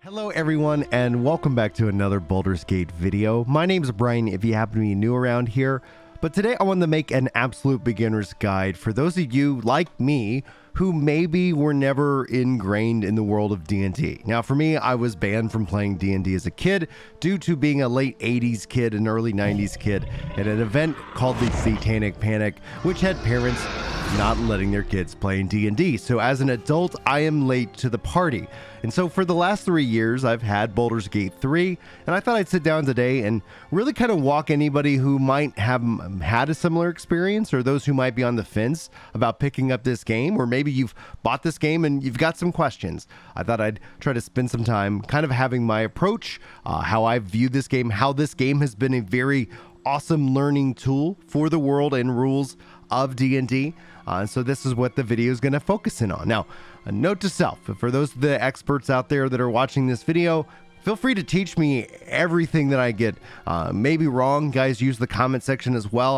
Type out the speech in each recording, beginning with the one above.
Hello everyone and welcome back to another Baldur's Gate video. My name is Brian if you happen to be new around here, but today I want to make an absolute beginner's guide for those of you like me who maybe were never ingrained in the world of D&D. Now for me, I was banned from playing D&D as a kid due to being a late 80s kid and early 90s kid at an event called the Satanic Panic, which had parents not letting their kids play in D&D. So as an adult, I am late to the party. And so for the last 3 years, I've had Baldur's Gate 3, and I thought I'd sit down today and really kind of walk anybody who might have had a similar experience, or those who might be on the fence about picking up this game, or maybe you've bought this game and you've got some questions. I thought I'd try to spend some time kind of having my approach, how I view this game, how this game has been a very awesome learning tool for the world and rules of D&D. So this is what the video is going to focus in on. Now, a note to self, for those of the experts out there that are watching this video, feel free to teach me everything that I get maybe wrong. Guys, use the comment section as well.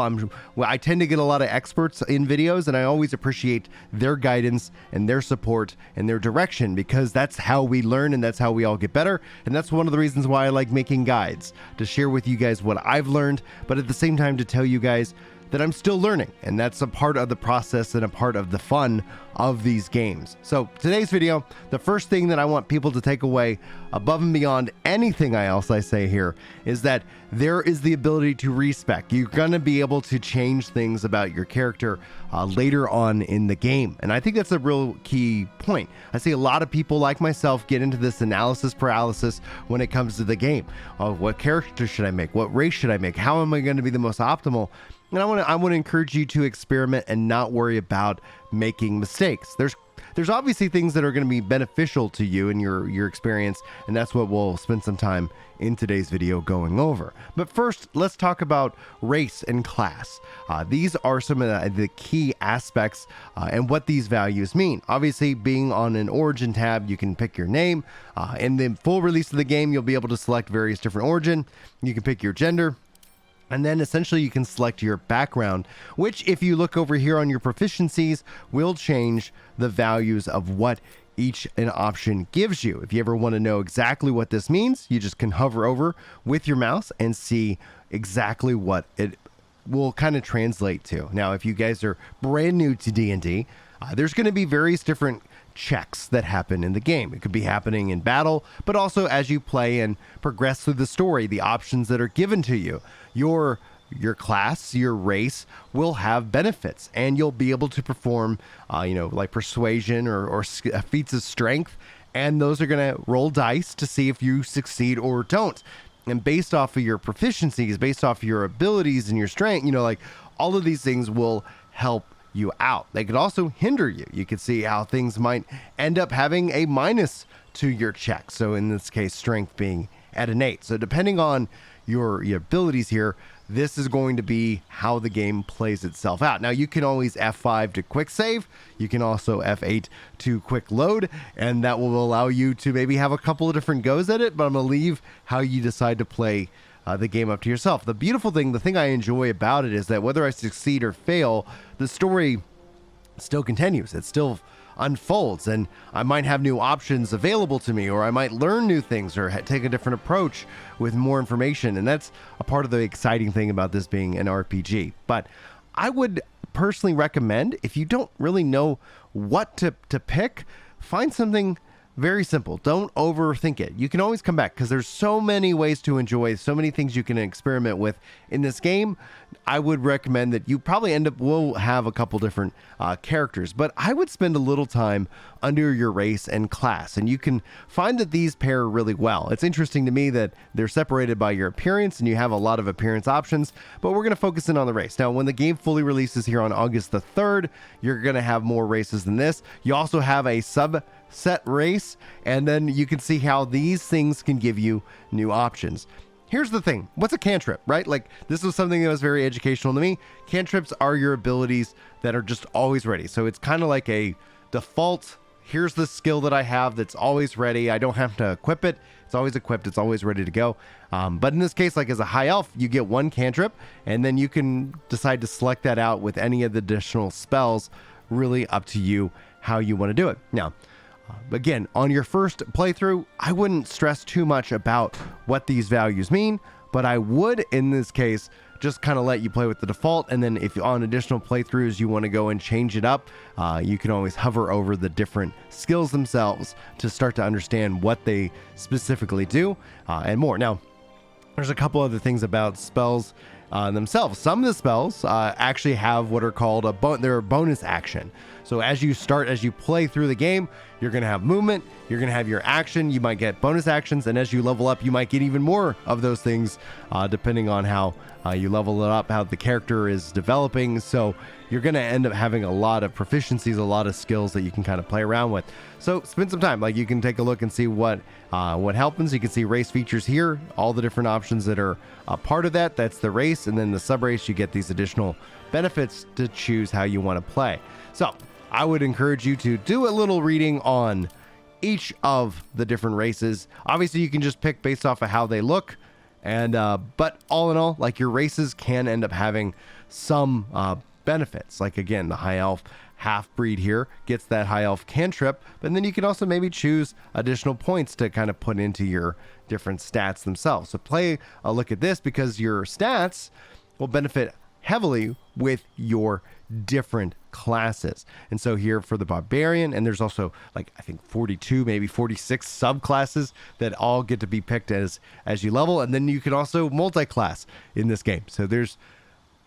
I tend to get a lot of experts in videos, and I always appreciate their guidance and their support and their direction, because that's how we learn and that's how we all get better. And that's one of the reasons why I like making guides, to share with you guys what I've learned, but at the same time to tell you guys that I'm still learning, and that's a part of the process and a part of the fun of these games. So today's video, the first thing that I want people to take away above and beyond anything else I say here is that there is the ability to respec. You're going to be able to change things about your character later on in the game. And I think that's a real key point. I see a lot of people like myself get into this analysis paralysis when it comes to the game. What character should I make? What race should I make? How am I going to be the most optimal? And I want to encourage you to experiment and not worry about making mistakes. There's obviously things that are going to be beneficial to you and your experience, and that's what we'll spend some time in today's video going over. But first, let's talk about race and class. These are some of the key aspects and what these values mean. Obviously, being on an origin tab, you can pick your name. In the full release of the game, you'll be able to select various different origin. You can pick your gender. And then essentially you can select your background, which if you look over here on your proficiencies will change the values of what each an option gives you. If you ever want to know exactly what this means, you just can hover over with your mouse and see exactly what it will kind of translate to. Now, if you guys are brand new to D&D, there's going to be various different checks that happen in the game. It could be happening in battle, but also as you play and progress through the story, the options that are given to you. Your class, your race will have benefits, and you'll be able to perform, like persuasion or feats of strength, and those are going to roll dice to see if you succeed or don't. And based off of your proficiencies, based off of your abilities and your strength, like all of these things will help you out. They could also hinder you. You could see how things might end up having a minus to your check. So in this case, strength being at an 8. So depending on your abilities here, this is going to be how the game plays itself out. Now you can always F5 to quick save. You can also F8 to quick load, and that will allow you to maybe have a couple of different goes at it, but I'm going to leave how you decide to play the game up to yourself. The beautiful thing, the thing I enjoy about it is that whether I succeed or fail, the story still continues. It still unfolds, and I might have new options available to me, or I might learn new things or take a different approach with more information. And that's a part of the exciting thing about this being an RPG. But I would personally recommend, if you don't really know what to pick, find something very simple. Don't overthink it. You can always come back because there's so many ways to enjoy, so many things you can experiment with in this game. I would recommend that you probably will have a couple different characters, but I would spend a little time under your race and class, and you can find that these pair really well. It's interesting to me that they're separated by your appearance, and you have a lot of appearance options, but we're going to focus in on the race. Now, when the game fully releases here on August the 3rd, you're going to have more races than this. You also have a subset race, and then you can see how these things can give you new options. Here's the thing. What's a cantrip, right? Like, this was something that was very educational to me. Cantrips are your abilities that are just always ready. So it's kind of like a default, here's the skill that I have that's always ready. I don't have to equip it. It's always equipped. It's always ready to go. But in this case, like as a high elf, you get one cantrip, and then you can decide to select that out with any of the additional spells. Really up to you how you want to do it. Now, Again, on your first playthrough, I wouldn't stress too much about what these values mean, but I would, in this case, just kind of let you play with the default. And then if on additional playthroughs you want to go and change it up, you can always hover over the different skills themselves to start to understand what they specifically do and more. Now, there's a couple other things about spells themselves. Some of the spells actually have what are called their bonus action. So as you play through the game, you're going to have movement, you're going to have your action, you might get bonus actions, and as you level up, you might get even more of those things depending on how you level it up, how the character is developing. So you're going to end up having a lot of proficiencies, a lot of skills that you can kind of play around with. So spend some time. Like, you can take a look and see what happens. You can see race features here, all the different options that are a part of that. That's the race, and then the sub race, you get these additional benefits to choose how you want to play. So I would encourage you to do a little reading on each of the different races. Obviously, you can just pick based off of how they look, and but all in all, like, your races can end up having some benefits. Like, again, the high elf half breed here gets that high elf cantrip, but then you can also maybe choose additional points to kind of put into your different stats themselves. So play a look at this, because your stats will benefit heavily with your different classes. And so here for the barbarian, and there's also, like, I think 42, maybe 46 subclasses that all get to be picked as you level. And then you can also multi-class in this game. So there's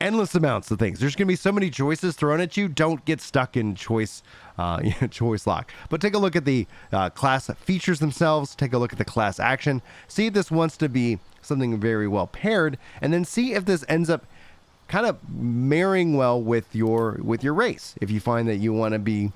endless amounts of things. There's going to be so many choices thrown at you. Don't get stuck in choice lock. But take a look at the class features themselves. Take a look at the class action. See if this wants to be something very well paired, and then see if this ends up kind of marrying well with your race. If you find that you want to be,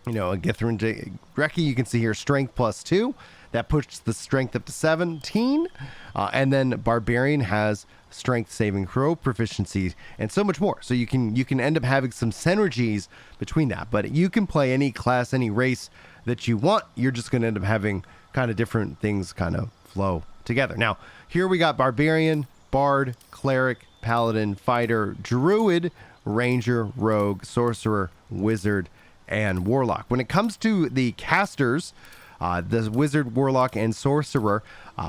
a Githrin Reki, you can see here strength +2. That pushes the strength up to 17. And then Barbarian has strength saving throw proficiency and so much more. So you can end up having some synergies between that. But you can play any class, any race that you want. You're just going to end up having kind of different things kind of flow together. Now, here we got Barbarian, Bard, Cleric, Paladin, Fighter, Druid, Ranger, Rogue, Sorcerer, Wizard, and Warlock. When it comes to the casters, the Wizard, Warlock, and Sorcerer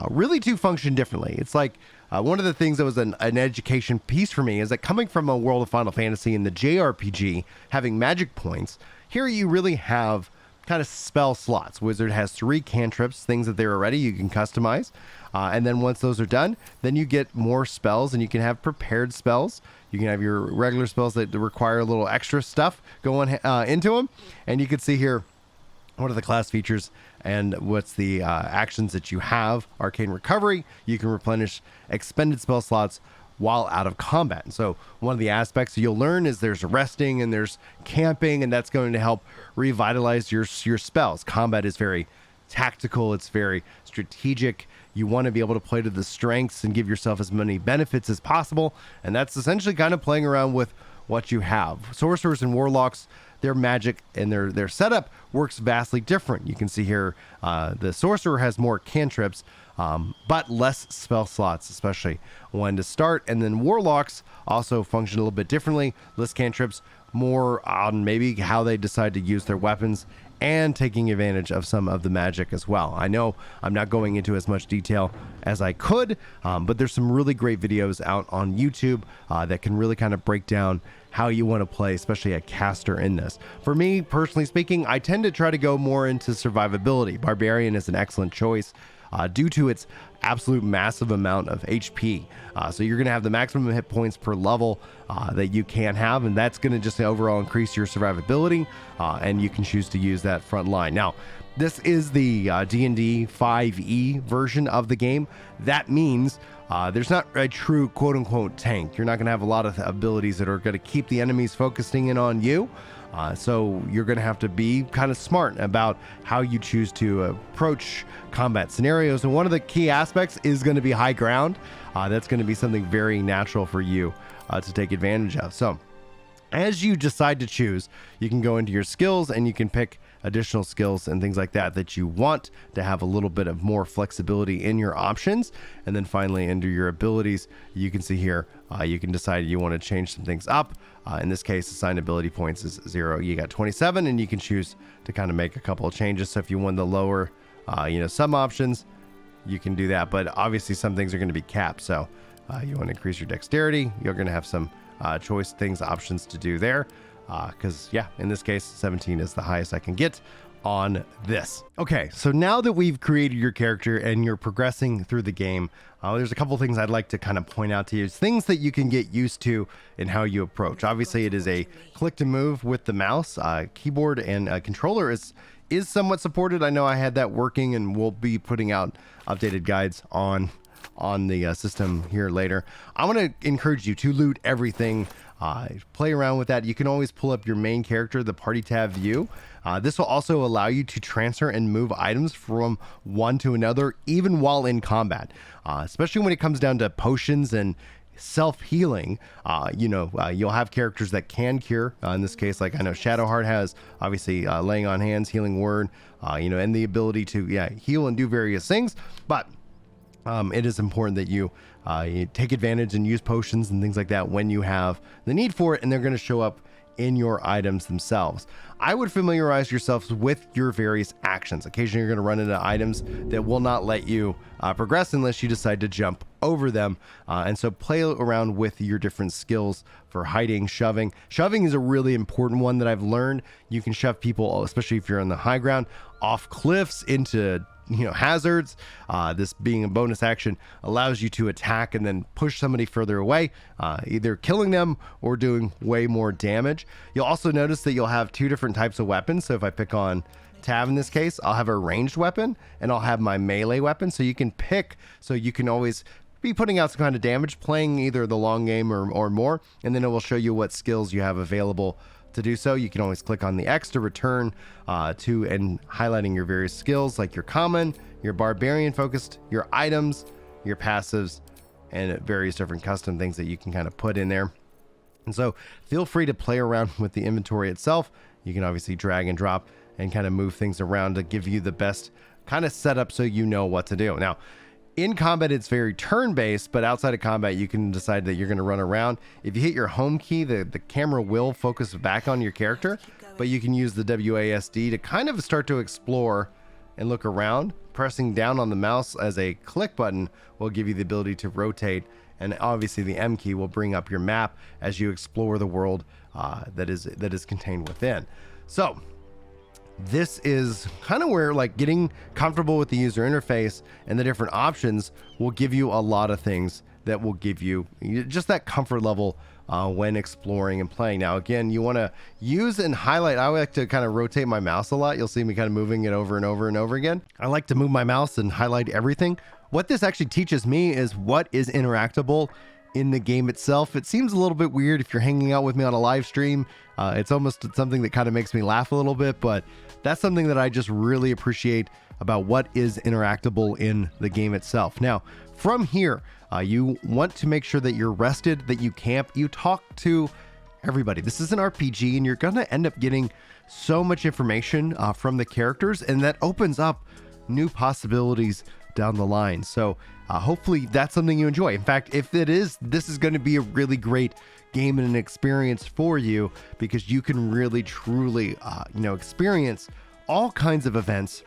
really do function differently. It's like one of the things that was an education piece for me is that coming from a world of Final Fantasy and the JRPG, having magic points, here you really have kind of spell slots. Wizard has 3 cantrips, things that they're ready you can customize. And then once those are done, then you get more spells, and you can have prepared spells. You can have your regular spells that require a little extra stuff going into them. And you can see here what are the class features and what's the actions that you have. Arcane Recovery, you can replenish expended spell slots while out of combat. And so one of the aspects you'll learn is there's resting and there's camping, and that's going to help revitalize your spells. Combat is very tactical, it's very strategic. You want to be able to play to the strengths and give yourself as many benefits as possible, and that's essentially kind of playing around with what you have. Sorcerers and Warlocks, their magic and their setup works vastly different. You can see here the Sorcerer has more cantrips, but less spell slots, especially when to start. And then Warlocks also function a little bit differently. Less cantrips, more on maybe how they decide to use their weapons and taking advantage of some of the magic as well. I know I'm not going into as much detail as I could, but there's some really great videos out on YouTube that can really kind of break down how you want to play, especially a caster in this. For me, personally speaking, I tend to try to go more into survivability. Barbarian is an excellent choice due to its absolute massive amount of HP. So you're going to have the maximum hit points per level that you can have, and that's going to just overall increase your survivability, and you can choose to use that front line. Now, this is the D&D 5e version of the game. That means there's not a true quote-unquote tank. You're not going to have a lot of abilities that are going to keep the enemies focusing in on you. So you're going to have to be kind of smart about how you choose to approach combat scenarios. And one of the key aspects is going to be high ground. That's going to be something very natural for you to take advantage of. So as you decide to choose, you can go into your skills and you can pick additional skills and things like that that you want to have a little bit of more flexibility in your options. And then finally, under your abilities, you can see here, you can decide you want to change some things up. In this case, assigned ability points is 0. You got 27, and you can choose to kind of make a couple of changes. So if you want the lower, some options, you can do that. But obviously some things are going to be capped. So you want to increase your dexterity. You're going to have some choice things, options to do there. Because in this case, 17 is the highest I can get on this. Okay, so now that we've created your character and you're progressing through the game, there's a couple things I'd like to kind of point out to you. It's things that you can get used to in how you approach. Obviously, it is a click to move with the mouse. Keyboard and controller is somewhat supported. I know I had that working, and we'll be putting out updated guides on the system here later. I want to encourage you to loot everything. Play around with that. You can always pull up your main character, the party tab view. This will also allow you to transfer and move items from one to another, even while in combat, especially when it comes down to potions and self-healing. You'll have characters that can cure. In this case, like I know Shadowheart has, obviously laying on hands, healing word, and the ability to heal and do various things. But it is important that you take advantage and use potions and things like that when you have the need for it, and they're going to show up in your items themselves. I would familiarize yourselves with your various actions. Occasionally you're going to run into items that will not let you progress unless you decide to jump over them. And so play around with your different skills for hiding, shoving. Shoving is a really important one that I've learned. You can shove people, especially if you're on the high ground, off cliffs into hazards. This being a bonus action allows you to attack and then push somebody further away, either killing them or doing way more damage. You'll also notice that you'll have two different types of weapons. So if I pick on Tab in this case, I'll have a ranged weapon and I'll have my melee weapon. So you can pick, so you can always be putting out some kind of damage, playing either the long game or more, and then it will show you what skills you have available to do so. You can always click on the X to return to and highlighting your various skills, like your common, your barbarian focused, your items, your passives, and various different custom things that you can kind of put in there. And so feel free to play around with the inventory itself. You can obviously drag and drop and kind of move things around to give you the best kind of setup so you know what to do. Now, in combat, it's very turn-based, but outside of combat, you can decide that you're going to run around. If you hit your home key, the camera will focus back on your character, but you can use the WASD to kind of start to explore and look around. Pressing down on the mouse as a click button will give you the ability to rotate, and obviously the M key will bring up your map as you explore the world that is contained within. So this is kind of where getting comfortable with the user interface and the different options will give you a lot of things that will give you just that comfort level when exploring and playing. Now, again, you want to use and highlight. I like to kind of rotate my mouse a lot. You'll see me kind of moving it over and over and over again. I like to move my mouse and highlight everything. What this actually teaches me is what is interactable in the game itself. It seems a little bit weird if you're hanging out with me on a live stream. It's almost something that kind of makes me laugh a little bit, but that's something that I just really appreciate about what is interactable in the game itself. Now, from here, you want to make sure that you're rested, that you camp, you talk to everybody. This is an RPG, and you're going to end up getting so much information from the characters, and that opens up new possibilities down the line. So hopefully that's something you enjoy. In fact, if it is, this is going to be a really great game and an experience for you, because you can really truly experience all kinds of events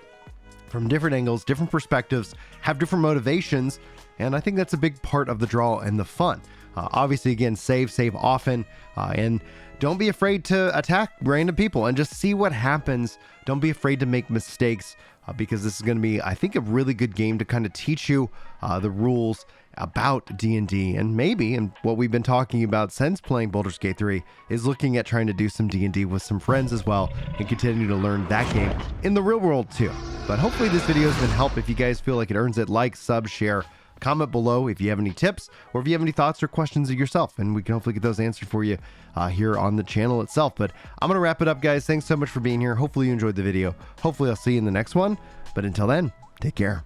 from different angles, different perspectives, have different motivations, and I think that's a big part of the draw and the fun. Obviously, again, save often, and don't be afraid to attack random people and just see what happens. Don't be afraid to make mistakes, because this is going to be, I think, a really good game to kind of teach you the rules about D&D, and maybe, and what we've been talking about since playing Baldur's Gate 3, is looking at trying to do some D&D with some friends as well, and continue to learn that game in the real world too. But hopefully this video has been helpful. If you guys feel like it earns it, like, sub, share, comment below if you have any tips, or if you have any thoughts or questions of yourself, and we can hopefully get those answered for you here on the channel itself. But I'm going to wrap it up, guys. Thanks so much for being here. Hopefully you enjoyed the video. Hopefully I'll see you in the next one. But until then, take care.